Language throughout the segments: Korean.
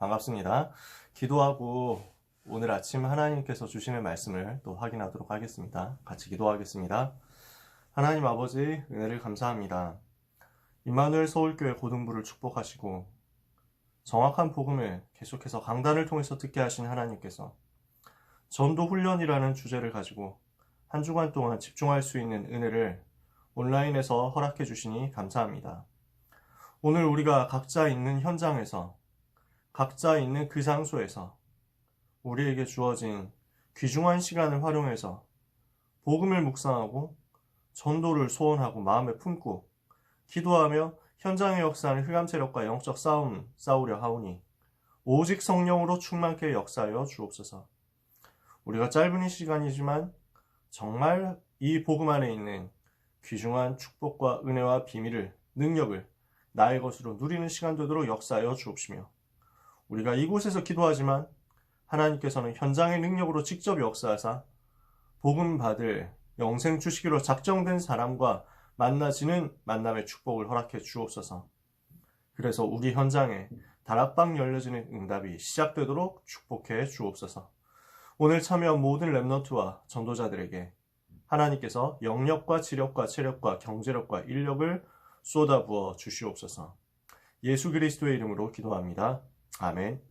반갑습니다. 기도하고 오늘 아침 하나님께서 주시는 말씀을 또 확인하도록 하겠습니다. 같이 기도하겠습니다. 하나님 아버지, 은혜를 감사합니다. 임마누엘 서울교회 고등부를 축복하시고 정확한 복음을 계속해서 강단을 통해서 듣게 하신 하나님께서 전도 훈련이라는 주제를 가지고 한 주간 동안 집중할 수 있는 은혜를 온라인에서 허락해 주시니 감사합니다. 오늘 우리가 각자 있는 현장에서, 각자 있는 그 장소에서 우리에게 주어진 귀중한 시간을 활용해서 복음을 묵상하고 전도를 소원하고 마음에 품고 기도하며 현장의 역사하는 흑암 세력과 영적 싸움 싸우려 하오니 오직 성령으로 충만케 역사하여 주옵소서. 우리가 짧은 이 시간이지만 정말 이 복음 안에 있는 귀중한 축복과 은혜와 비밀을, 능력을 나의 것으로 누리는 시간 되도록 역사하여 주옵시며, 우리가 이곳에서 기도하지만 하나님께서는 현장의 능력으로 직접 역사하사 복음 받을 영생 주시기로 작정된 사람과 만나지는 만남의 축복을 허락해 주옵소서. 그래서 우리 현장에 다락방 열려지는 응답이 시작되도록 축복해 주옵소서. 오늘 참여한 모든 렘넌트와 전도자들에게 하나님께서 영력과 지력과 체력과 경제력과 인력을 쏟아부어 주시옵소서. 예수 그리스도의 이름으로 기도합니다. 아멘.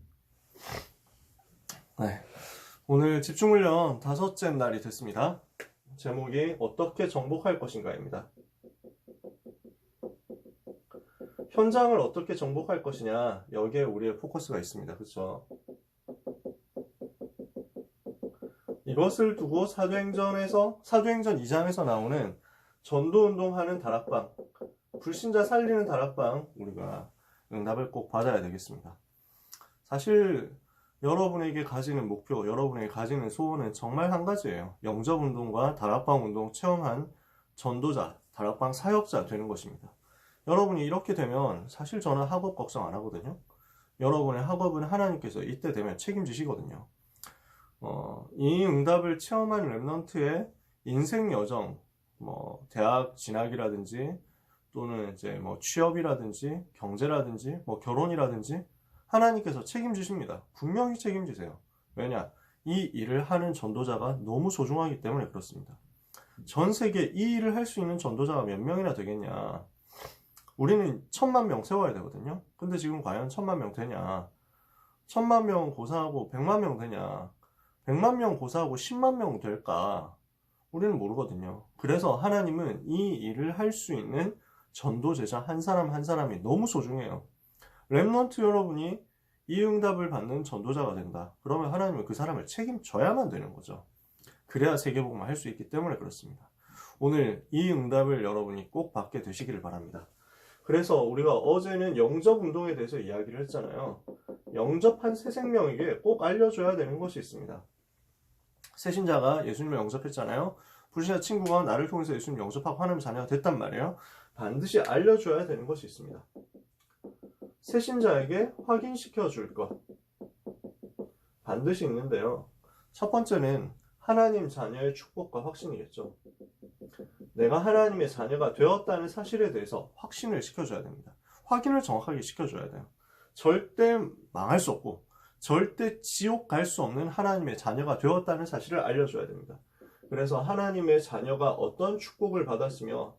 네, 오늘 집중훈련 5째 날이 됐습니다. 제목이 어떻게 정복할 것인가입니다. 현장을 어떻게 정복할 것이냐, 여기에 우리의 포커스가 있습니다. 그렇죠? 이것을 두고 사도행전 2장에서 나오는 전도운동하는 다락방, 불신자 살리는 다락방, 우리가 응답을 꼭 받아야 되겠습니다. 사실 여러분에게 가지는 목표, 여러분에게 가지는 소원은 정말 한 가지예요. 영접운동과 다락방운동 체험한 전도자, 다락방 사역자 되는 것입니다. 여러분이 이렇게 되면 사실 저는 학업 걱정 안 하거든요. 여러분의 학업은 하나님께서 이때 되면 책임지시거든요. 이 응답을 체험한 렘넌트의 인생 여정, 대학 진학이라든지 또는 이제 취업이라든지 경제라든지 결혼이라든지 하나님께서 책임지십니다. 분명히 책임지세요. 왜냐? 이 일을 하는 전도자가 너무 소중하기 때문에 그렇습니다. 전 세계에 이 일을 할 수 있는 전도자가 몇 명이나 되겠냐? 우리는 1000만 명 세워야 되거든요. 근데 지금 과연 1000만 명 되냐? 1000만 명 고사하고 100만 명 되냐? 100만 명 고사하고 10만 명 될까? 우리는 모르거든요. 그래서 하나님은 이 일을 할 수 있는 전도제자 한 사람 한 사람이 너무 소중해요. 렘넌트 여러분이 이 응답을 받는 전도자가 된다. 그러면 하나님은 그 사람을 책임져야만 되는 거죠. 그래야 세계복음을 할 수 있기 때문에 그렇습니다. 오늘 이 응답을 여러분이 꼭 받게 되시기를 바랍니다. 그래서 우리가 어제는 영접운동에 대해서 이야기를 했잖아요. 영접한 새 생명에게 꼭 알려줘야 되는 것이 있습니다. 새신자가 예수님을 영접했잖아요. 불신자 친구가 나를 통해서 예수님 영접하고 하나님 자녀가 됐단 말이에요. 반드시 알려줘야 되는 것이 있습니다. 새신자에게 확인시켜 줄 것 반드시 있는데요. 첫 번째는 하나님 자녀의 축복과 확신이겠죠. 내가 하나님의 자녀가 되었다는 사실에 대해서 확신을 시켜줘야 됩니다. 확인을 정확하게 시켜줘야 돼요. 절대 망할 수 없고 절대 지옥 갈 수 없는 하나님의 자녀가 되었다는 사실을 알려줘야 됩니다. 그래서 하나님의 자녀가 어떤 축복을 받았으며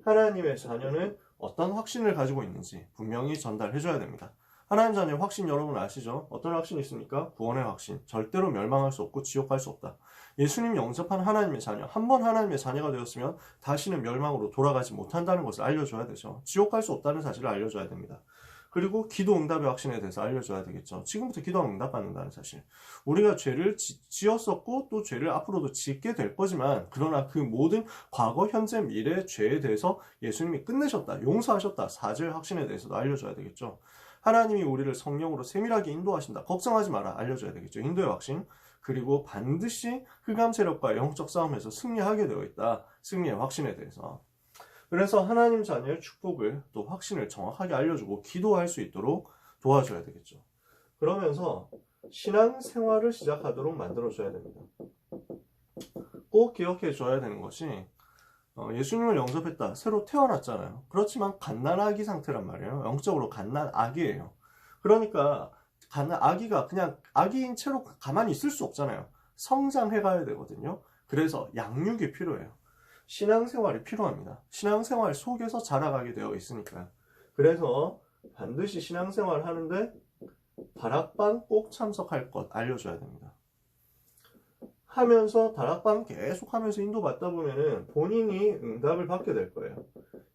하나님의 자녀는 어떤 확신을 가지고 있는지 분명히 전달해줘야 됩니다. 하나님 자녀의 확신 여러분 아시죠? 어떤 확신이 있습니까? 구원의 확신. 절대로 멸망할 수 없고 지옥 갈 수 없다. 예수님 영접한 하나님의 자녀, 한 번 하나님의 자녀가 되었으면 다시는 멸망으로 돌아가지 못한다는 것을 알려줘야 되죠. 지옥 갈 수 없다는 사실을 알려줘야 됩니다. 그리고 기도 응답의 확신에 대해서 알려줘야 되겠죠. 지금부터 기도하면 응답받는다는 사실. 우리가 죄를 지었었고 또 죄를 앞으로도 짓게 될 거지만, 그러나 그 모든 과거, 현재, 미래의 죄에 대해서 예수님이 끝내셨다, 용서하셨다, 사죄의 확신에 대해서도 알려줘야 되겠죠. 하나님이 우리를 성령으로 세밀하게 인도하신다, 걱정하지 마라, 알려줘야 되겠죠. 인도의 확신. 그리고 반드시 흑암 세력과 영적 싸움에서 승리하게 되어 있다, 승리의 확신에 대해서. 그래서 하나님 자녀의 축복을 또 확신을 정확하게 알려주고 기도할 수 있도록 도와줘야 되겠죠. 그러면서 신앙생활을 시작하도록 만들어줘야 됩니다. 꼭 기억해 줘야 되는 것이 예수님을 영접했다, 새로 태어났잖아요. 그렇지만 갓난아기 상태란 말이에요. 영적으로 갓난아기예요. 그러니까 아기가 그냥 아기인 채로 가만히 있을 수 없잖아요. 성장해 가야 되거든요. 그래서 양육이 필요해요. 신앙생활이 필요합니다. 신앙생활 속에서 자라가게 되어 있으니까요. 그래서 반드시 신앙생활 하는데 다락방 꼭 참석할 것 알려줘야 됩니다. 하면서 다락방 계속 하면서 인도받다 보면은 본인이 응답을 받게 될 거예요.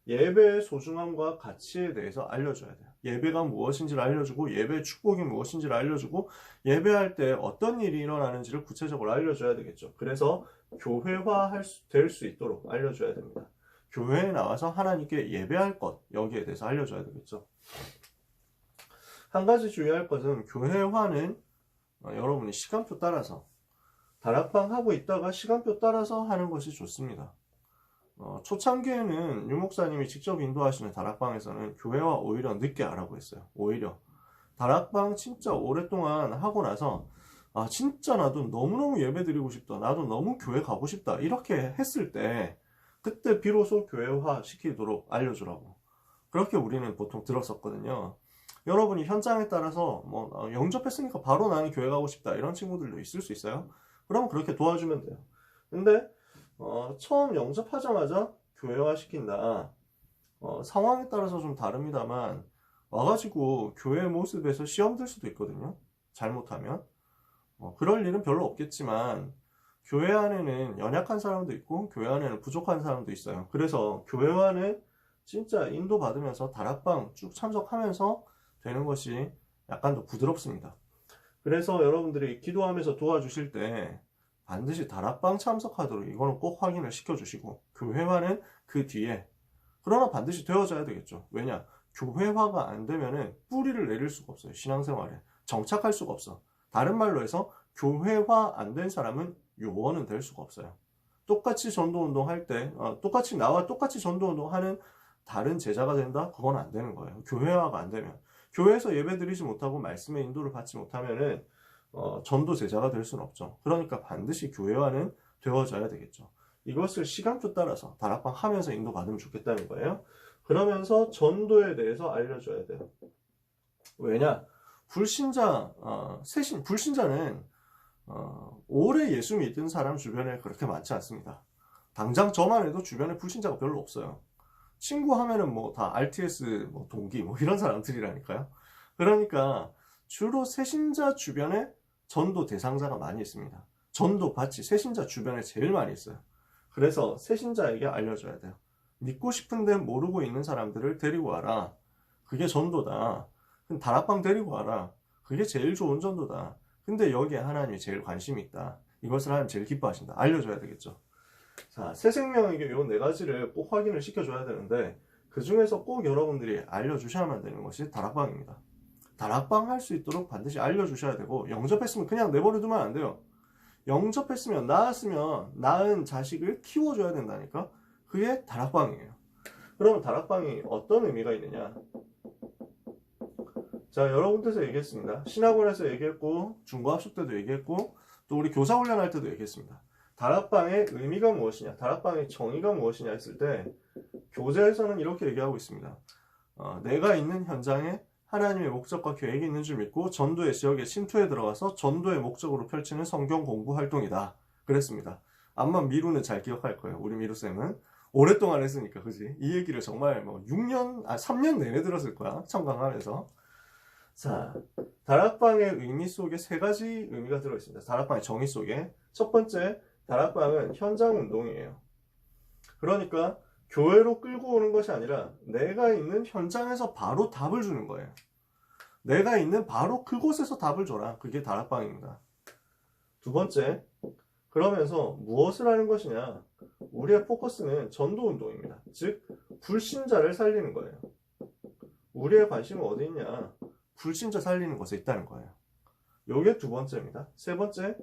예배의 소중함과 가치에 대해서 알려줘야 돼요. 예배가 무엇인지를 알려주고 예배의 축복이 무엇인지를 알려주고 예배할 때 어떤 일이 일어나는지를 구체적으로 알려줘야 되겠죠. 그래서 교회화 될 수 있도록 알려줘야 됩니다. 교회에 나와서 하나님께 예배할 것, 여기에 대해서 알려줘야 되겠죠. 한 가지 주의할 것은 교회화는 여러분이 시간표 따라서 다락방 하고 있다가 시간표 따라서 하는 것이 좋습니다. 초창기에는 유목사님이 직접 인도하시는 다락방에서는 교회화 오히려 늦게 하라고 했어요. 오히려 다락방 진짜 오랫동안 하고 나서 아 진짜 나도 너무너무 예배 드리고 싶다, 나도 너무 교회 가고 싶다 이렇게 했을 때 그때 비로소 교회화 시키도록 알려주라고 그렇게 우리는 보통 들었었거든요. 여러분이 현장에 따라서 뭐 영접했으니까 바로 나는 교회 가고 싶다 이런 친구들도 있을 수 있어요. 그럼 그렇게 도와주면 돼요. 근데 처음 영접하자마자 교회화 시킨다. 상황에 따라서 좀 다릅니다만 와가지고 교회 모습에서 시험 들 수도 있거든요. 잘못하면. 그럴 일은 별로 없겠지만 교회 안에는 연약한 사람도 있고 교회 안에는 부족한 사람도 있어요. 그래서 교회화는 진짜 인도받으면서 다락방 쭉 참석하면서 되는 것이 약간 더 부드럽습니다. 그래서 여러분들이 기도하면서 도와주실 때 반드시 다락방 참석하도록 이거는 꼭 확인을 시켜주시고 교회화는 그 뒤에 그러나 반드시 되어져야 되겠죠. 왜냐? 교회화가 안 되면은 뿌리를 내릴 수가 없어요. 신앙생활에 정착할 수가 없어. 다른 말로 해서 교회화 안 된 사람은 요원은 될 수가 없어요. 똑같이 전도운동 할 때 똑같이 나와 똑같이 전도운동 하는 다른 제자가 된다? 그건 안 되는 거예요. 교회화가 안 되면 교회에서 예배 드리지 못하고 말씀의 인도를 받지 못하면은 전도 제자가 될 수는 없죠. 그러니까 반드시 교회화는 되어져야 되겠죠. 이것을 시간표 따라서 다락방 하면서 인도 받으면 좋겠다는 거예요. 그러면서 전도에 대해서 알려줘야 돼요. 왜냐? 불신자는 오래 예수 믿은 사람 주변에 그렇게 많지 않습니다. 당장 저만 해도 주변에 불신자가 별로 없어요. 친구 하면은 뭐 다 RTS 동기 이런 사람들이라니까요. 그러니까 주로 새신자 주변에 전도 대상자가 많이 있습니다. 전도 받지 새신자 주변에 제일 많이 있어요. 그래서 새신자에게 알려줘야 돼요. 믿고 싶은데 모르고 있는 사람들을 데리고 와라. 그게 전도다. 그럼 다락방 데리고 와라. 그게 제일 좋은 전도다. 근데 여기에 하나님이 제일 관심이 있다. 이것을 하나님 제일 기뻐하신다. 알려줘야 되겠죠. 자, 새 생명에게 요 네 가지를 꼭 확인을 시켜줘야 되는데 그 중에서 꼭 여러분들이 알려주셔야만 되는 것이 다락방입니다. 다락방 할 수 있도록 반드시 알려주셔야 되고 영접했으면 그냥 내버려두면 안 돼요. 영접했으면 낳았으면 낳은 자식을 키워줘야 된다니까. 그게 다락방이에요. 그러면 다락방이 어떤 의미가 있느냐? 자, 여러분께서 얘기했습니다. 신학원에서 얘기했고 중고합숙 때도 얘기했고 또 우리 교사훈련 할 때도 얘기했습니다. 다락방의 의미가 무엇이냐, 다락방의 정의가 무엇이냐 했을 때 교재에서는 이렇게 얘기하고 있습니다. 내가 있는 현장에 하나님의 목적과 계획이 있는 줄 믿고 전도의 지역에 침투해 들어가서 전도의 목적으로 펼치는 성경 공부 활동이다. 그랬습니다. 암만 미루는 잘 기억할 거예요. 우리 미루쌤은 오랫동안 했으니까, 그지? 이 얘기를 정말 3년 내내 들었을 거야. 청강하면서. 자, 다락방의 의미 속에 세 가지 의미가 들어있습니다. 다락방의 정의 속에. 첫 번째, 다락방은 현장 운동이에요. 그러니까 교회로 끌고 오는 것이 아니라 내가 있는 현장에서 바로 답을 주는 거예요. 내가 있는 바로 그곳에서 답을 줘라. 그게 다락방입니다. 두 번째, 그러면서 무엇을 하는 것이냐? 우리의 포커스는 전도운동입니다. 즉, 불신자를 살리는 거예요. 우리의 관심은 어디 있냐? 불신자 살리는 것에 있다는 거예요. 이게 두 번째입니다. 세 번째,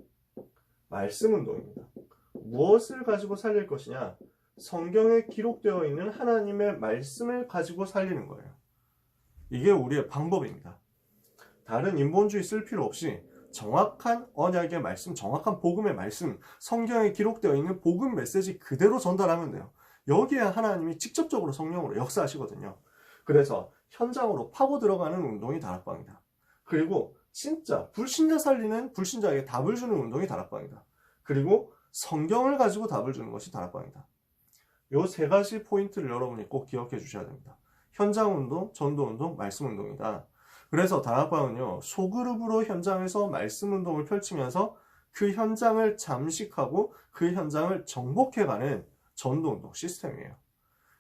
말씀운동입니다. 무엇을 가지고 살릴 것이냐? 성경에 기록되어 있는 하나님의 말씀을 가지고 살리는 거예요. 이게 우리의 방법입니다. 다른 인본주의 쓸 필요 없이 정확한 언약의 말씀, 정확한 복음의 말씀, 성경에 기록되어 있는 복음 메시지 그대로 전달하면 돼요. 여기에 하나님이 직접적으로 성령으로 역사하시거든요. 그래서 현장으로 파고 들어가는 운동이 다락방이다. 그리고 진짜 불신자 살리는, 불신자에게 답을 주는 운동이 다락방이다. 그리고 성경을 가지고 답을 주는 것이 다락방이다. 요 세 가지 포인트를 여러분이 꼭 기억해 주셔야 됩니다. 현장운동, 전도운동, 말씀운동이다. 그래서 다락방은요, 소그룹으로 현장에서 말씀운동을 펼치면서 그 현장을 잠식하고 그 현장을 정복해가는 전도운동 시스템이에요.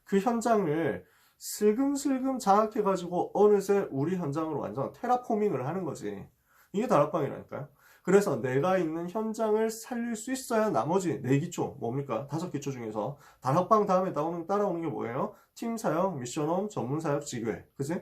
그 현장을 슬금슬금 장악해가지고 어느새 우리 현장으로 완전 테라포밍을 하는 거지. 이게 다락방이라니까요. 그래서 내가 있는 현장을 살릴 수 있어야 나머지 4기초, 뭡니까? 5기초 중에서 다락방 다음에 따라오는 게 뭐예요? 팀사역, 미션홈, 전문사역, 지교회. 그지?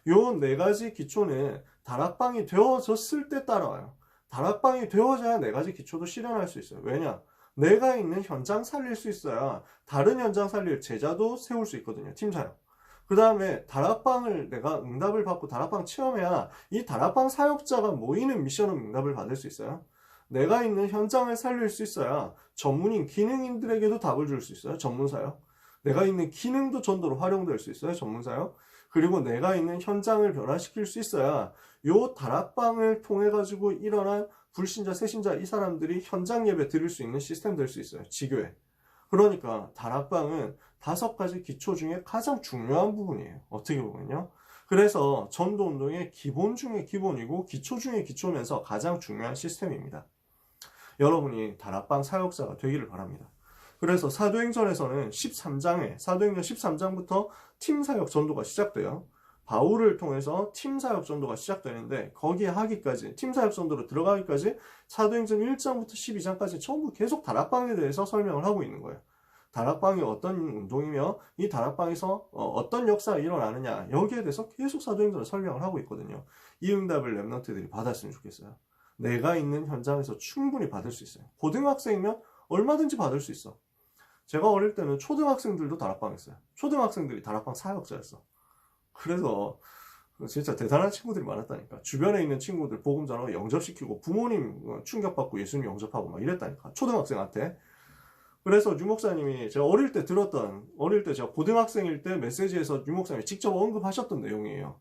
요 4가지 기초는 다락방이 되어졌을 때 따라와요. 다락방이 되어져야 4가지 기초도 실현할 수 있어요. 왜냐? 내가 있는 현장 살릴 수 있어야 다른 현장 살릴 제자도 세울 수 있거든요. 팀사역. 그 다음에 다락방을 내가 응답을 받고 다락방 체험해야 이 다락방 사역자가 모이는 미션은 응답을 받을 수 있어요. 내가 있는 현장을 살릴 수 있어야 전문인, 기능인들에게도 답을 줄 수 있어요. 전문사역. 내가 있는 기능도 전도로 활용될 수 있어요. 전문사역. 그리고 내가 있는 현장을 변화시킬 수 있어야 요 다락방을 통해 가지고 일어난 불신자, 새신자 이 사람들이 현장 예배 드릴 수 있는 시스템 될 수 있어요. 지교회. 그러니까 다락방은 5가지 기초 중에 가장 중요한 부분이에요. 어떻게 보면요. 그래서 전도운동의 기본 중에 기본이고 기초 중에 기초면서 가장 중요한 시스템입니다. 여러분이 다락방 사역자가 되기를 바랍니다. 그래서 사도행전에서는 13장에 사도행전 13장부터 팀사역 전도가 시작돼요. 바울을 통해서 팀사역 전도가 시작되는데 거기에 하기까지 팀사역 전도로 들어가기까지 사도행전 1장부터 12장까지 전부 계속 다락방에 대해서 설명을 하고 있는 거예요. 다락방이 어떤 운동이며 이 다락방에서 어떤 역사가 일어나느냐 여기에 대해서 계속 사도행전을 설명을 하고 있거든요. 이 응답을 랩런트들이 받았으면 좋겠어요. 내가 있는 현장에서 충분히 받을 수 있어요. 고등학생이면 얼마든지 받을 수 있어. 제가 어릴 때는 초등학생들도 다락방 했어요. 초등학생들이 다락방 사역자였어. 그래서 진짜 대단한 친구들이 많았다니까. 주변에 있는 친구들 복음 전하고 영접시키고 부모님 충격받고 예수님 영접하고 막 이랬다니까. 초등학생한테. 그래서 유 목사님이 제가 어릴 때 제가 고등학생일 때 메시지에서 유 목사님이 직접 언급하셨던 내용이에요.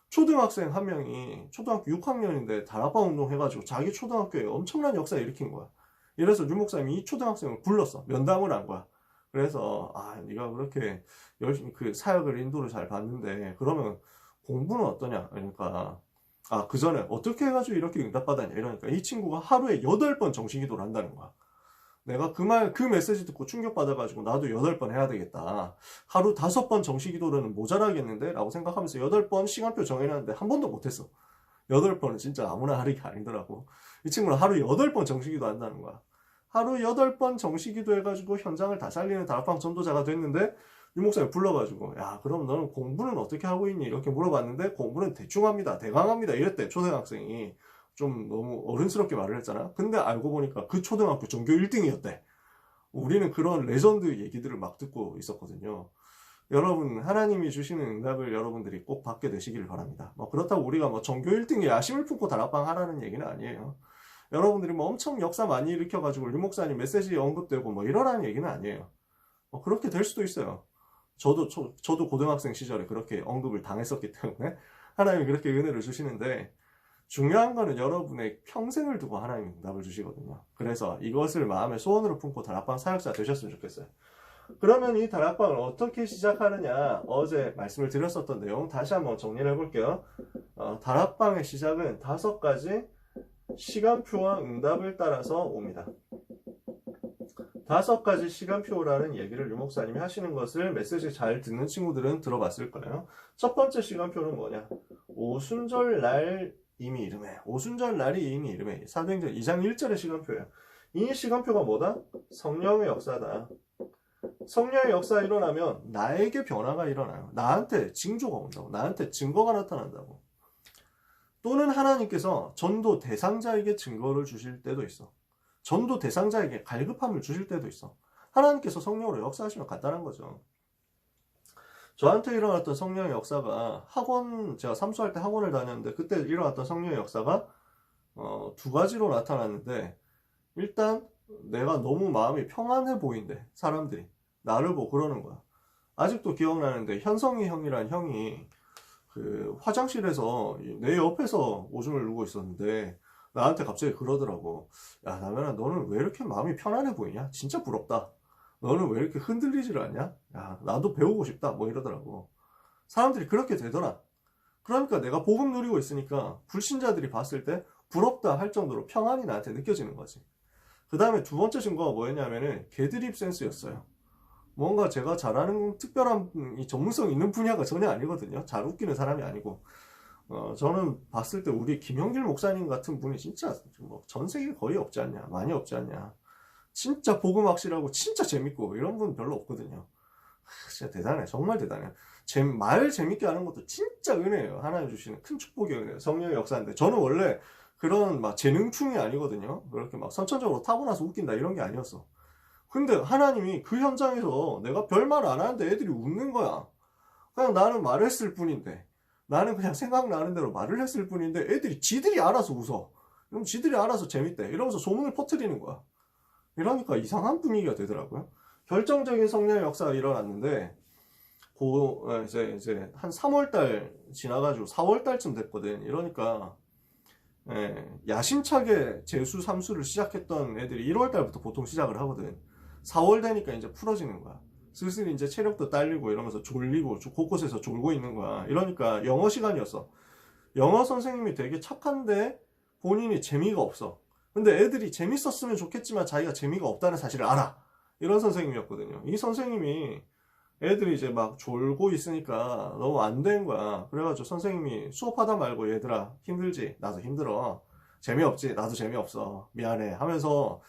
초등학생 한 명이 초등학교 6학년인데 다락방 운동 해가지고 자기 초등학교에 엄청난 역사를 일으킨 거야. 이래서 유 목사님이 이 초등학생을 불렀어. 면담을 한 거야. 그래서 네가 그렇게 열심히 그 사역을 인도를 잘 봤는데 그러면 공부는 어떠냐? 그러니까 그 전에 어떻게 해가지고 이렇게 응답받았냐? 이러니까 이 친구가 하루에 8번 정식기도를 한다는 거야. 내가 그 메시지 듣고 충격받아가지고 나도 8번 해야 되겠다. 하루 5번 정식기도로는 모자라겠는데? 라고 생각하면서 8번 시간표 정해놨는데 한 번도 못했어. 8번은 진짜 아무나 하는 게 아니더라고. 이 친구는 하루 8번 정식기도 한다는 거야. 하루 8번 정식기도 해가지고 현장을 다 살리는 다락방 전도자가 됐는데 유 목사님 불러가지고 그럼 너는 공부는 어떻게 하고 있니? 이렇게 물어봤는데 공부는 대충 합니다. 대강합니다. 이랬대. 초등학생이. 좀 너무 어른스럽게 말을 했잖아. 근데 알고 보니까 그 초등학교 전교 1등이었대. 우리는 그런 레전드 얘기들을 막 듣고 있었거든요. 여러분, 하나님이 주시는 응답을 여러분들이 꼭 받게 되시길 바랍니다. 그렇다고 우리가 전교 1등에 야심을 품고 다락방 하라는 얘기는 아니에요. 여러분들이 엄청 역사 많이 일으켜가지고 유 목사님 메시지 언급되고 이러라는 얘기는 아니에요. 그렇게 될 수도 있어요. 저도 고등학생 시절에 그렇게 언급을 당했었기 때문에 하나님이 그렇게 은혜를 주시는데 중요한 거는 여러분의 평생을 두고 하나님이 응답을 주시거든요. 그래서 이것을 마음의 소원으로 품고 다락방 사역자 되셨으면 좋겠어요. 그러면 이 다락방을 어떻게 시작하느냐 어제 말씀을 드렸었던 내용 다시 한번 정리를 해볼게요. 다락방의 시작은 5가지 시간표와 응답을 따라서 옵니다. 5가지 시간표라는 얘기를 유 목사님이 하시는 것을 메시지 잘 듣는 친구들은 들어봤을 거예요. 첫 번째 시간표는 뭐냐? 오순절 날 이미 이름에 오순절 날이 이미 이름에 사도행전 2장 1절의 시간표예요. 이 시간표가 뭐다? 성령의 역사다. 성령의 역사가 일어나면 나에게 변화가 일어나요. 나한테 징조가 온다고. 나한테 증거가 나타난다고. 또는 하나님께서 전도 대상자에게 증거를 주실 때도 있어. 전도 대상자에게 갈급함을 주실 때도 있어. 하나님께서 성령으로 역사하시면 간단한 거죠. 저한테 일어났던 성령의 역사가 제가 삼수할 때 학원을 다녔는데 그때 일어났던 성령의 역사가 2가지로 나타났는데 일단 내가 너무 마음이 평안해 보인대. 사람들이 나를 보고 그러는 거야. 아직도 기억나는데 현성이 형이라는 형이 그 화장실에서 내 옆에서 오줌을 누고 있었는데 나한테 갑자기 그러더라고. 야, 남현아, 너는 왜 이렇게 마음이 편안해 보이냐? 진짜 부럽다. 너는 왜 이렇게 흔들리지를 않냐? 야, 나도 배우고 싶다. 뭐 이러더라고. 사람들이 그렇게 되더라. 그러니까 내가 복음 누리고 있으니까 불신자들이 봤을 때 부럽다 할 정도로 평안이 나한테 느껴지는 거지. 그 다음에 두 번째 증거가 뭐였냐면은 개드립 센스였어요. 뭔가 제가 잘하는 특별한 이 전문성 있는 분야가 전혀 아니거든요. 잘 웃기는 사람이 아니고. 저는 봤을 때 우리 김영길 목사님 같은 분이 진짜 뭐 전 세계에 거의 없지 않냐, 많이 없지 않냐. 진짜 복음 확실하고 진짜 재밌고 이런 분 별로 없거든요. 진짜 대단해, 정말 대단해. 말 재밌게 하는 것도 진짜 은혜예요. 하나님 주시는 큰 축복의 은혜예요. 성령의 역사인데 저는 원래 그런 막 재능충이 아니거든요. 그렇게 막 선천적으로 타고나서 웃긴다 이런 게 아니었어. 근데 하나님이 그 현장에서 내가 별말 안 하는데 애들이 웃는 거야. 그냥 나는 말했을 뿐인데, 나는 그냥 생각나는 대로 말을 했을 뿐인데 애들이 지들이 알아서 웃어. 그럼 지들이 알아서 재밌대. 이러면서 소문을 퍼뜨리는 거야. 이러니까 이상한 분위기가 되더라고요. 결정적인 성령의 역사가 일어났는데 이제 한 3월달 지나가지고 4월달쯤 됐거든. 이러니까 야심차게 재수 삼수를 시작했던 애들이 1월달부터 보통 시작을 하거든. 4월 되니까 이제 풀어지는 거야. 슬슬 이제 체력도 딸리고 이러면서 졸리고 곳곳에서 졸고 있는 거야. 이러니까 영어 시간이었어. 영어 선생님이 되게 착한데 본인이 재미가 없어. 근데 애들이 재밌었으면 좋겠지만 자기가 재미가 없다는 사실을 알아. 이런 선생님이었거든요. 이 선생님이 애들이 이제 막 졸고 있으니까 너무 안 된 거야. 그래가지고 선생님이 수업하다 말고 얘들아 힘들지? 나도 힘들어. 재미없지? 나도 재미없어. 미안해. 하면서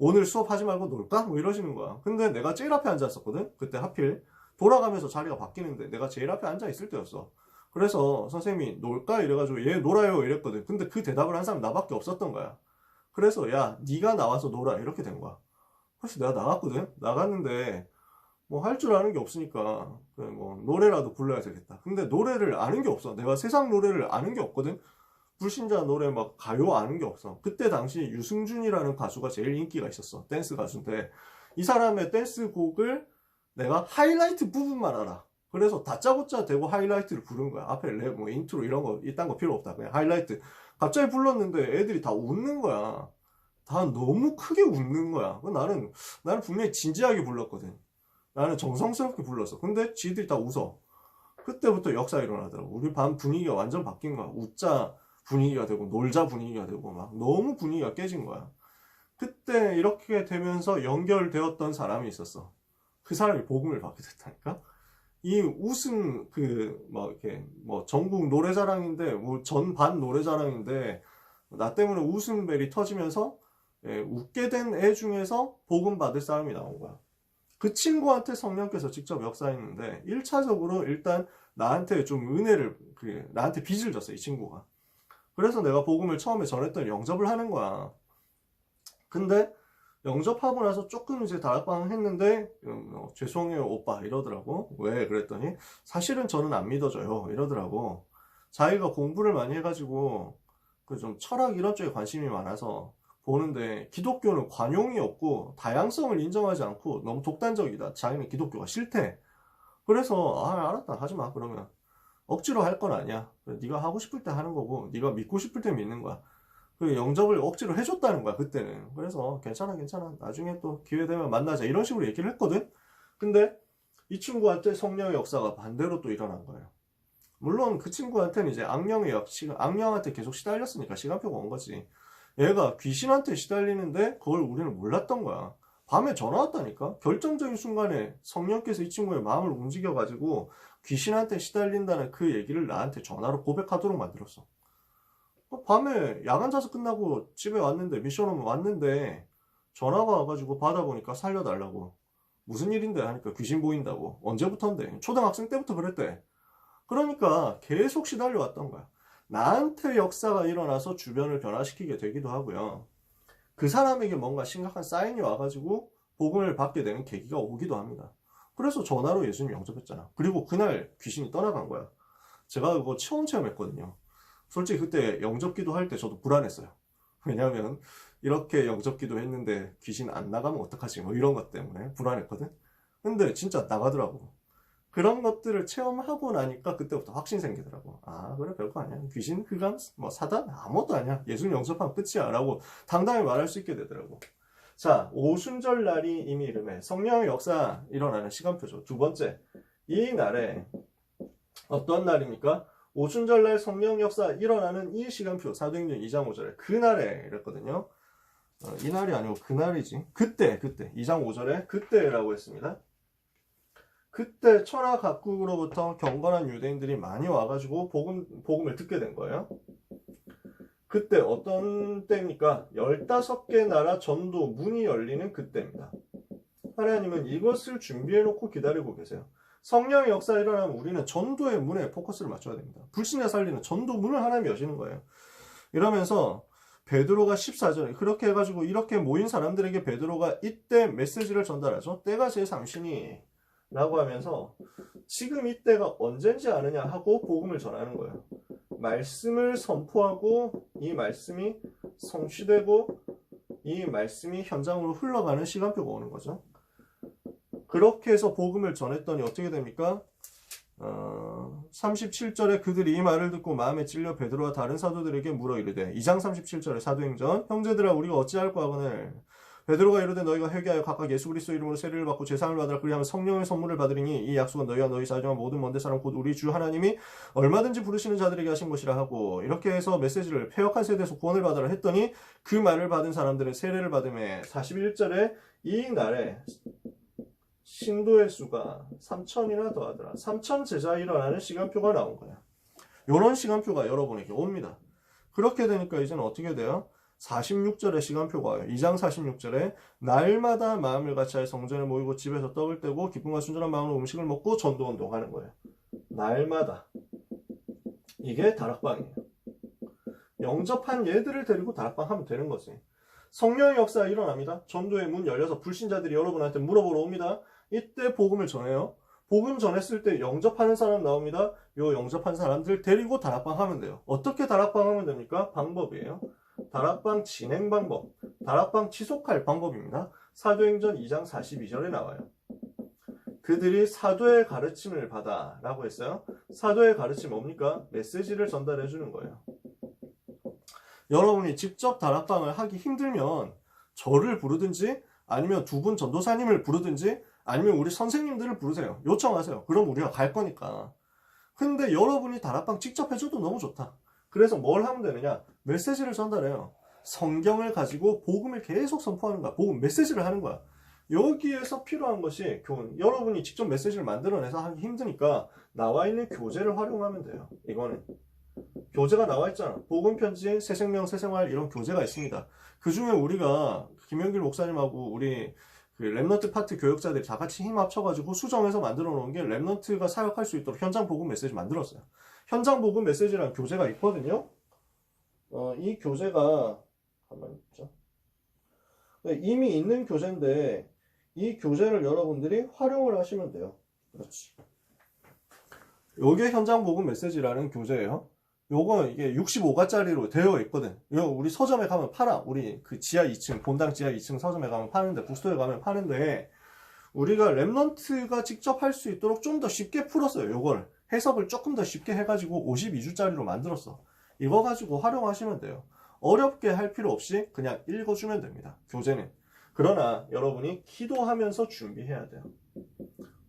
오늘 수업하지 말고 놀까? 뭐 이러시는 거야. 근데 내가 제일 앞에 앉았었거든? 그때 하필 돌아가면서 자리가 바뀌는데 내가 제일 앞에 앉아 있을 때였어. 그래서 선생님이 놀까? 이래가지고 얘 놀아요 이랬거든. 근데 그 대답을 한 사람 나밖에 없었던 거야. 그래서 야 네가 나와서 놀아 이렇게 된 거야. 그래서 내가 나갔거든? 나갔는데 뭐 할 줄 아는 게 없으니까 뭐 노래라도 불러야 되겠다. 근데 노래를 아는 게 없어. 내가 세상 노래를 아는 게 없거든. 불신자 노래 막 가요 아는 게 없어. 그때 당시 유승준이라는 가수가 제일 인기가 있었어. 댄스 가수인데 이 사람의 댄스 곡을 내가 하이라이트 부분만 알아. 그래서 다짜고짜 대고 하이라이트를 부른 거야. 앞에 랩, 뭐 인트로 이런 거 이딴 거 필요 없다. 그냥 하이라이트. 갑자기 불렀는데 애들이 다 웃는 거야. 다 너무 크게 웃는 거야. 나는 분명히 진지하게 불렀거든. 나는 정성스럽게 불렀어. 근데 지들이 다 웃어. 그때부터 역사 일어나더라고. 우리 반 분위기가 완전 바뀐 거야. 웃자 분위기가 되고 놀자 분위기가 되고 막 너무 분위기가 깨진 거야. 그때 이렇게 되면서 연결되었던 사람이 있었어. 그 사람이 복음을 받게 됐다니까. 이 웃음 이렇게 뭐 전국 노래자랑인데 뭐 전반 노래자랑인데 나 때문에 웃음벨이 터지면서 웃게 된 애 중에서 복음 받을 사람이 나온 거야. 그 친구한테 성령께서 직접 역사했는데 1차적으로 일단 나한테 좀 은혜를 나한테 빚을 졌어 이 친구가. 그래서 내가 복음을 처음에 전했더니 영접을 하는 거야. 근데 영접하고 나서 조금 이제 다락방 했는데 죄송해요 오빠 이러더라고. 왜 그랬더니 사실은 저는 안 믿어져요 이러더라고. 자기가 공부를 많이 해가지고 그 좀 철학 이런 쪽에 관심이 많아서 보는데 기독교는 관용이 없고 다양성을 인정하지 않고 너무 독단적이다. 자기는 기독교가 싫대. 그래서 알았다 하지마. 그러면 억지로 할 건 아니야. 네가 하고 싶을 때 하는 거고 네가 믿고 싶을 때 믿는 거야. 그 영접을 억지로 해줬다는 거야 그때는. 그래서 괜찮아 나중에 또 기회 되면 만나자 이런 식으로 얘기를 했거든. 근데 이 친구한테 성령의 역사가 반대로 또 일어난 거예요. 물론 그 친구한테는 이제 악령한테 계속 시달렸으니까 시간표가 온 거지. 얘가 귀신한테 시달리는데 그걸 우리는 몰랐던 거야. 밤에 전화 왔다니까. 결정적인 순간에 성령께서 이 친구의 마음을 움직여가지고 귀신한테 시달린다는 그 얘기를 나한테 전화로 고백하도록 만들었어. 밤에 야간 자습 끝나고 집에 왔는데 미션홈 왔는데 전화가 와가지고 받아보니까 살려달라고. 무슨 일인데 하니까 귀신 보인다고. 언제부턴데? 초등학생 때부터 그랬대. 그러니까 계속 시달려왔던 거야. 나한테 역사가 일어나서 주변을 변화시키게 되기도 하고요. 그 사람에게 뭔가 심각한 사인이 와가지고 복음을 받게 되는 계기가 오기도 합니다. 그래서 전화로 예수님 영접했잖아. 그리고 그날 귀신이 떠나간 거야. 제가 그거 처음 체험했거든요. 솔직히 그때 영접기도 할 때 저도 불안했어요. 왜냐하면 이렇게 영접기도 했는데 귀신 안 나가면 어떡하지 뭐 이런 것 때문에 불안했거든. 근데 진짜 나가더라고. 그런 것들을 체험하고 나니까 그때부터 확신 생기더라고. 아, 그래, 별거 아니야. 귀신, 흑암, 뭐 사단 아무것도 아니야. 예술 영접하면 끝이야 라고 당당히 말할 수 있게 되더라고. 자, 오순절 날이 이미 이름에 성령의 역사 일어나는 시간표죠. 두 번째, 이 날에 어떤 날입니까? 오순절 날 성령 역사 일어나는 이 시간표, 사도행전 2장 5절에 그날에 이랬거든요. 이 날이 아니고 그날이지. 그때 2장 5절에 그때라고 했습니다. 그때 천하 각국으로부터 경건한 유대인들이 많이 와가지고 복음을 듣게 된 거예요. 그때 어떤 때입니까? 15개 나라 전도 문이 열리는 그때입니다. 하나님은 이것을 준비해놓고 기다리고 계세요. 성령의 역사 일어나면 우리는 전도의 문에 포커스를 맞춰야 됩니다. 불신자 살리는 전도 문을 하나님이 여시는 거예요. 이러면서 베드로가 14절에 그렇게 해가지고 이렇게 모인 사람들에게 베드로가 이때 메시지를 전달하죠. 때가 제 삼시니 라고 하면서 지금 이때가 언젠지 아느냐 하고 복음을 전하는 거예요. 말씀을 선포하고 이 말씀이 성취되고 이 말씀이 현장으로 흘러가는 시간표가 오는 거죠. 그렇게 해서 복음을 전했더니 어떻게 됩니까? 37절에 그들이 이 말을 듣고 마음에 찔려 베드로와 다른 사도들에게 물어 이르되 2장 37절에 사도행전 형제들아 우리가 어찌할까 하거늘 베드로가 이르되 너희가 회개하여 각각 예수 그리스도 이름으로 세례를 받고 제사함을 받으라 그리하면 성령의 선물을 받으리니 이 약속은 너희와 너희 사정한 모든 먼데 사람 곧 우리 주 하나님이 얼마든지 부르시는 자들에게 하신 것이라 하고 이렇게 해서 메시지를 패역한 세대에서 구원을 받으라 했더니 그 말을 받은 사람들은 세례를 받음에 41절에 이 날에 신도의 수가 3천이나 더하더라. 3천 제자 일어나는 시간표가 나온 거야. 이런 시간표가 여러분에게 옵니다. 그렇게 되니까 이제는 어떻게 돼요? 46절에 시간표가 와요. 2장 46절에 날마다 마음을 같이하여 성전에 모이고 집에서 떡을 떼고 기쁨과 순전한 마음으로 음식을 먹고 전도 운동하는 거예요. 날마다. 이게 다락방이에요. 영접한 얘들을 데리고 다락방 하면 되는 거지. 성령의 역사가 일어납니다. 전도의 문 열려서 불신자들이 여러분한테 물어보러 옵니다. 이때 복음을 전해요. 복음 전했을 때 영접하는 사람 나옵니다. 요 영접한 사람들 데리고 다락방 하면 돼요. 어떻게 다락방 하면 됩니까? 방법이에요. 다락방 진행 방법, 다락방 지속할 방법입니다. 사도행전 2장 42절에 나와요. 그들이 사도의 가르침을 받아 라고 했어요. 사도의 가르침 뭡니까? 메시지를 전달해 주는 거예요. 여러분이 직접 다락방을 하기 힘들면 저를 부르든지 아니면 두 분 전도사님을 부르든지 아니면 우리 선생님들을 부르세요. 요청하세요. 그럼 우리가 갈 거니까. 근데 여러분이 다락방 직접 해줘도 너무 좋다. 그래서 뭘 하면 되느냐? 메시지를 전달해요. 성경을 가지고 복음을 계속 선포하는 거야. 복음 메시지를 하는 거야. 여기에서 필요한 것이 교훈. 여러분이 직접 메시지를 만들어내서 하기 힘드니까 나와 있는 교재를 활용하면 돼요. 이거는. 교재가 나와 있잖아. 복음 편지, 새생명, 새생활 이런 교재가 있습니다. 그 중에 우리가 김영길 목사님하고 우리 그 랩넌트 파트 교역자들이 다 같이 힘 합쳐가지고 수정해서 만들어 놓은 게 랩넌트가 사역할 수 있도록 현장 복음 메시지 만들었어요. 현장 복음 메시지라는 교재가 있거든요. 이 교재가 가만히 있죠. 이미 있는 교재인데 이 교재를 여러분들이 활용을 하시면 돼요. 그렇지. 요게 현장 복음 메시지라는 교재예요. 요거 이게 65가짜리로 되어 있거든. 이거 우리 서점에 가면 팔아. 우리 그 지하 2층, 본당 지하 2층 서점에 가면 파는데, 북스토어에 가면 파는데, 우리가 랩넌트가 직접 할 수 있도록 좀 더 쉽게 풀었어요. 요걸. 해석을 조금 더 쉽게 해가지고 52주짜리로 만들었어. 이거 가지고 활용하시면 돼요. 어렵게 할 필요 없이 그냥 읽어주면 됩니다. 교재는. 그러나 여러분이 기도하면서 준비해야 돼요.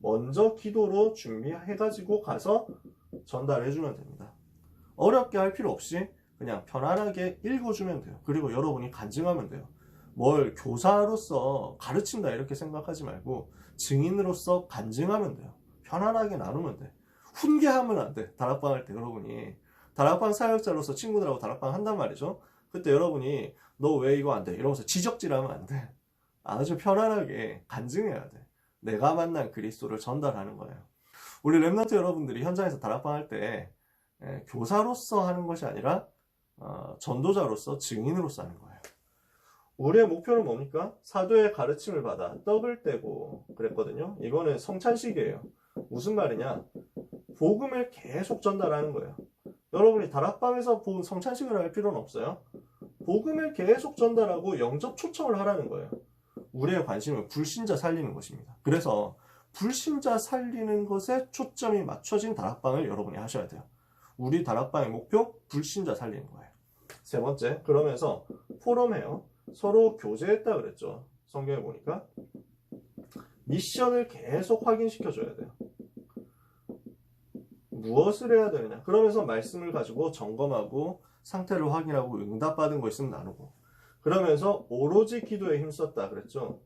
먼저 기도로 준비해가지고 가서 전달해주면 됩니다. 어렵게 할 필요 없이 그냥 편안하게 읽어주면 돼요. 그리고 여러분이 간증하면 돼요. 뭘 교사로서 가르친다 이렇게 생각하지 말고 증인으로서 간증하면 돼요. 편안하게 나누면 돼. 훈계하면 안 돼. 다락방 할 때 여러분이 다락방 사역자로서 친구들하고 다락방 한단 말이죠. 그때 여러분이 너 왜 이거 안 돼? 이러면서 지적질하면 안 돼. 아주 편안하게 간증해야 돼. 내가 만난 그리스도를 전달하는 거예요. 우리 랩넌트 여러분들이 현장에서 다락방 할 때 교사로서 하는 것이 아니라 전도자로서 증인으로서 하는 거예요. 우리의 목표는 뭡니까? 사도의 가르침을 받아 떡을 떼고 그랬거든요. 이거는 성찬식이에요. 무슨 말이냐? 복음을 계속 전달하는 거예요. 여러분이 다락방에서 성찬식을 할 필요는 없어요. 복음을 계속 전달하고 영접 초청을 하라는 거예요. 우리의 관심은 불신자 살리는 것입니다. 그래서 불신자 살리는 것에 초점이 맞춰진 다락방을 여러분이 하셔야 돼요. 우리 다락방의 목표, 불신자 살리는 거예요. 세 번째, 그러면서 포럼해요. 서로 교제했다 그랬죠. 성경에 보니까. 미션을 계속 확인시켜줘야 돼요. 무엇을 해야 되느냐. 그러면서 말씀을 가지고 점검하고 상태를 확인하고 응답받은 거 있으면 나누고. 그러면서 오로지 기도에 힘썼다 그랬죠.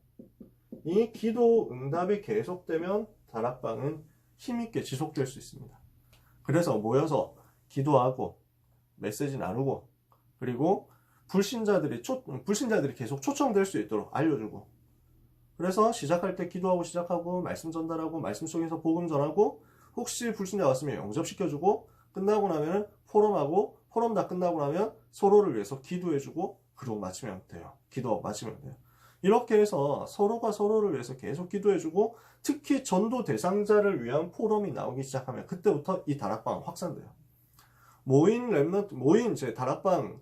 이 기도 응답이 계속되면 다락방은 힘있게 지속될 수 있습니다. 그래서 모여서 기도하고 메시지 나누고 그리고 불신자들이 계속 초청될 수 있도록 알려주고 그래서 시작할 때 기도하고 시작하고 말씀 전달하고 말씀 속에서 복음 전하고 혹시 불신자 왔으면 영접시켜주고 끝나고 나면 포럼하고 포럼 다 끝나고 나면 서로를 위해서 기도해주고 그러고 마치면 돼요. 기도하고 마치면 돼요. 이렇게 해서 서로가 서로를 위해서 계속 기도해주고 특히 전도 대상자를 위한 포럼이 나오기 시작하면 그때부터 이 다락방은 확산돼요. 모인 제 다락방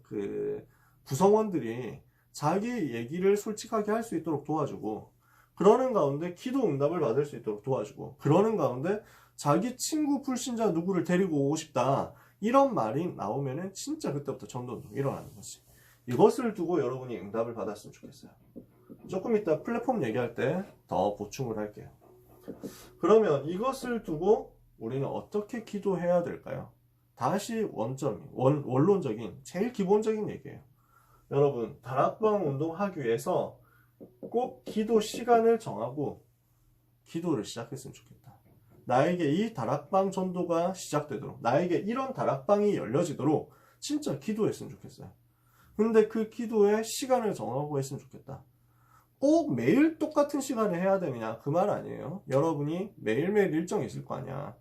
구성원들이 자기 얘기를 솔직하게 할 수 있도록 도와주고 그러는 가운데 기도 응답을 받을 수 있도록 도와주고 그러는 가운데 자기 친구 불신자 누구를 데리고 오고 싶다 이런 말이 나오면은 진짜 그때부터 전도운동이 일어나는 거지. 이것을 두고 여러분이 응답을 받았으면 좋겠어요. 조금 이따 플랫폼 얘기할 때 더 보충을 할게요. 그러면 이것을 두고 우리는 어떻게 기도해야 될까요? 다시 원론적인 제일 기본적인 얘기예요. 여러분 다락방 운동하기 위해서 꼭 기도 시간을 정하고 기도를 시작했으면 좋겠다. 나에게 이 다락방 전도가 시작되도록 나에게 이런 다락방이 열려지도록 진짜 기도했으면 좋겠어요. 근데 그 기도에 시간을 정하고 했으면 좋겠다. 꼭 매일 똑같은 시간에 해야 되느냐 그 말 아니에요. 여러분이 매일매일 일정이 있을 거 아니야.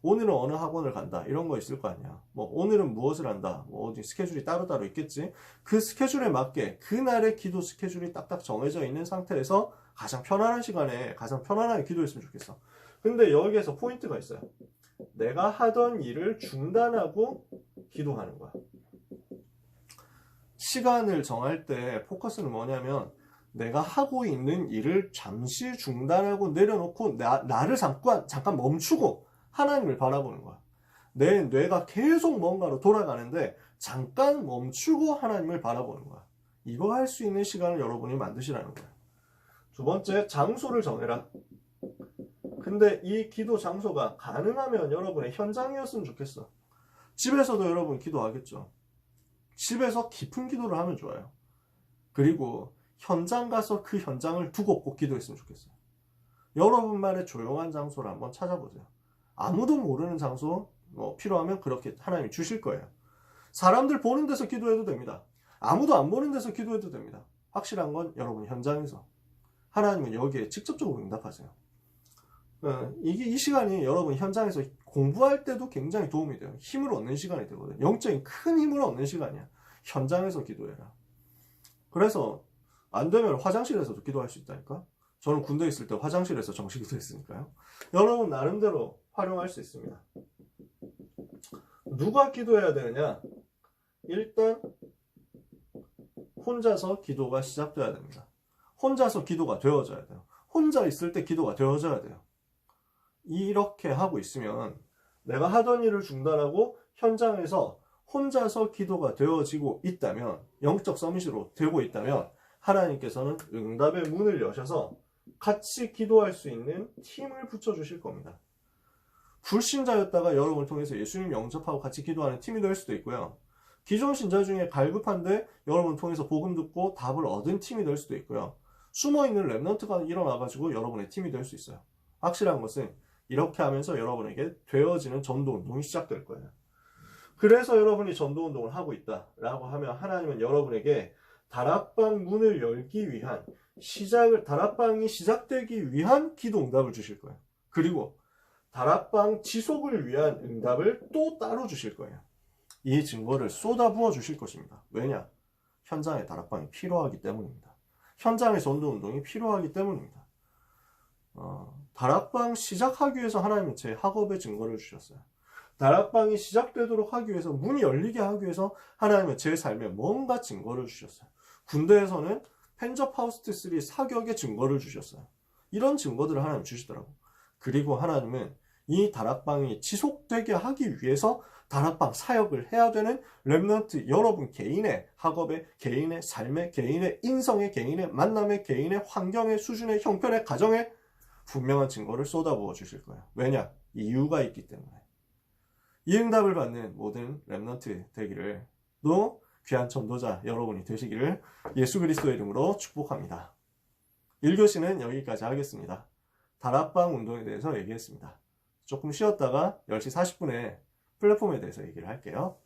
오늘은 어느 학원을 간다 이런 거 있을 거 아니야. 뭐 오늘은 무엇을 한다 뭐 어디 스케줄이 따로따로 있겠지. 그 스케줄에 맞게 그날의 기도 스케줄이 딱딱 정해져 있는 상태에서 가장 편안한 시간에 가장 편안하게 기도했으면 좋겠어. 근데 여기에서 포인트가 있어요. 내가 하던 일을 중단하고 기도하는 거야. 시간을 정할 때 포커스는 뭐냐면 내가 하고 있는 일을 잠시 중단하고 내려놓고 나를 잠깐 멈추고 하나님을 바라보는 거야. 내 뇌가 계속 뭔가로 돌아가는데 잠깐 멈추고 하나님을 바라보는 거야. 이거 할 수 있는 시간을 여러분이 만드시라는 거야. 두 번째, 장소를 정해라. 근데 이 기도 장소가 가능하면 여러분의 현장이었으면 좋겠어. 집에서도 여러분 기도하겠죠. 집에서 깊은 기도를 하면 좋아요. 그리고 현장 가서 그 현장을 두고 꼭 기도했으면 좋겠어요. 여러분만의 조용한 장소를 한번 찾아보세요. 아무도 모르는 장소 필요하면 그렇게 하나님이 주실 거예요. 사람들 보는 데서 기도해도 됩니다. 아무도 안 보는 데서 기도해도 됩니다. 확실한 건 여러분 현장에서 하나님은 여기에 직접적으로 응답하세요. 이 시간이 여러분 현장에서 공부할 때도 굉장히 도움이 돼요. 힘을 얻는 시간이 되거든요. 영적인 큰 힘을 얻는 시간이야. 현장에서 기도해라. 그래서 안 되면 화장실에서도 기도할 수 있다니까. 저는 군대에 있을 때 화장실에서 정식 기도했으니까요. 여러분 나름대로 활용할 수 있습니다. 누가 기도해야 되느냐? 일단 혼자서 기도가 시작돼야 됩니다. 혼자서 기도가 되어져야 돼요. 혼자 있을 때 기도가 되어져야 돼요. 이렇게 하고 있으면 내가 하던 일을 중단하고 현장에서 혼자서 기도가 되어지고 있다면, 영적 서밋으로 되고 있다면 하나님께서는 응답의 문을 여셔서 같이 기도할 수 있는 팀을 붙여주실 겁니다. 불신자였다가 여러분을 통해서 예수님 영접하고 같이 기도하는 팀이 될 수도 있고요. 기존 신자 중에 갈급한데 여러분을 통해서 복음 듣고 답을 얻은 팀이 될 수도 있고요. 숨어있는 랩넌트가 일어나가지고 여러분의 팀이 될 수 있어요. 확실한 것은 이렇게 하면서 여러분에게 되어지는 전도운동이 시작될 거예요. 그래서 여러분이 전도운동을 하고 있다라고 하면 하나님은 여러분에게 다락방 문을 열기 위한 다락방이 시작되기 위한 기도 응답을 주실 거예요. 그리고 다락방 지속을 위한 응답을 또 따로 주실 거예요. 이 증거를 쏟아부어 주실 것입니다. 왜냐? 현장에 다락방이 필요하기 때문입니다. 현장의 전도운동이 필요하기 때문입니다. 다락방 시작하기 위해서 하나님은 제 학업의 증거를 주셨어요. 다락방이 시작되도록 하기 위해서, 문이 열리게 하기 위해서 하나님은 제 삶에 뭔가 증거를 주셨어요. 군대에서는 펜저파우스트 3 사격의 증거를 주셨어요. 이런 증거들을 하나님 주시더라고. 그리고 하나님은 이 다락방이 지속되게 하기 위해서 다락방 사역을 해야 되는 렘넌트 여러분 개인의 학업의, 개인의 삶의, 개인의 인성의, 개인의 만남의, 개인의 환경의, 수준의, 형편의, 가정에 분명한 증거를 쏟아부어 주실 거예요. 왜냐? 이유가 있기 때문에. 이 응답을 받는 모든 렘넌트 되기를, 또 귀한 전도자 여러분이 되시기를 예수 그리스도의 이름으로 축복합니다. 1교시는 여기까지 하겠습니다. 다락방 운동에 대해서 얘기했습니다. 조금 쉬었다가 10시 40분에 플랫폼에 대해서 얘기를 할게요.